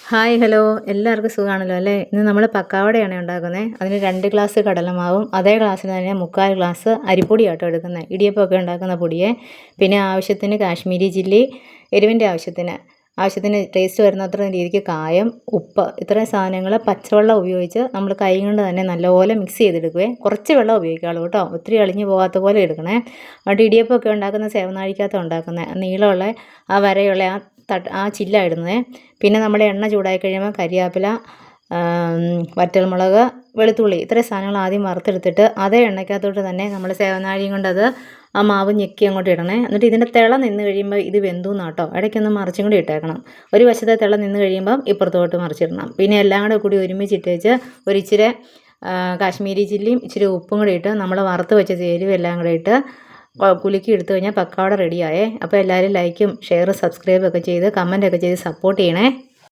Hi hello എല്ലാവർക്കും സുഖമാണല്ലോ അല്ലേ. ഇന്ന് നമ്മൾ പക്കാവടയാണ് ഉണ്ടാക്കുന്നത്. അതിന് 2 ഗ്ലാസ് കടലമാവും അതേ ഗ്ലാസ്സിന് തന്നെ 3/4 ഗ്ലാസ് അരിപ്പൊടിയാട്ടോ എടുക്കുന്നത്. ഇടിയപ്പമൊക്കെ ഉണ്ടാക്കുന്ന പൊടിയെ. പിന്നെ ആവശ്യത്തിന് കാശ്മീരി ചില്ലി, എരിവിൻ്റെ ആവശ്യത്തിന് ടേസ്റ്റ് വരുന്നത്ര രീതിക്ക് കായം, ഉപ്പ്, ഇത്രയും സാധനങ്ങൾ പച്ചവെള്ളം ഉപയോഗിച്ച് നമ്മൾ കൈ കൊണ്ട് തന്നെ നല്ലപോലെ മിക്സ് ചെയ്തെടുക്കുവേ. കുറച്ച് വെള്ളം ഉപയോഗിക്കാവുള്ളൂ കേട്ടോ, ഒത്തിരി അളിഞ്ഞു പോകാത്ത പോലെ എടുക്കണേ. എന്നിട്ട് ഇടിയപ്പമൊക്കെ ഉണ്ടാക്കുന്ന സേവനാഴിക്കകത്ത് ഉണ്ടാക്കുന്നത് നീളമുള്ള ആ വരയുള്ള ആ ചില്ല ഇടുന്നത്. പിന്നെ നമ്മൾ എണ്ണ ചൂടായി കഴിയുമ്പോൾ കരിയാപ്പില, വറ്റൽമുളക്, വെളുത്തുള്ളി, ഇത്രയും സാധനങ്ങൾ ആദ്യം വറുത്തെടുത്തിട്ട് അതേ എണ്ണയ്ക്കകത്തോട്ട് തന്നെ നമ്മൾ സേവനാഴിയും കൊണ്ട് ആ മാവ് ഞെക്കി അങ്ങോട്ട് ഇടണേ. എന്നിട്ട് ഇതിൻ്റെ തിള നിന്ന് കഴിയുമ്പോൾ ഇത് വെന്തു എന്നാട്ടോ, ഇടയ്ക്കൊന്ന് മറിച്ചും കൂടി ഇട്ടേക്കണം. ഒരു വശത്തെ തിള നിന്ന് കഴിയുമ്പം ഇപ്പുറത്തോട്ട് മറിച്ചിടണം. പിന്നെ എല്ലാം കൂടി ഒരുമിച്ചിട്ടേച്ച് ഒരിച്ചിരി കാശ്മീരി ചില്ലിയും ഇച്ചിരി ഉപ്പും കൂടി ഇട്ട് നമ്മൾ വറുത്ത് വെച്ച ചേരുവ എല്ലാം കൂടെ ഇട്ട് കുലുക്കി എടുത്തു കഴിഞ്ഞാൽ പക്കാവട റെഡിയായേ. അപ്പോൾ എല്ലാവരും ലൈക്കും ഷെയറും സബ്സ്ക്രൈബും ഒക്കെ ചെയ്ത് കമൻറ്റൊക്കെ ചെയ്ത് സപ്പോർട്ട് ചെയ്യണേ.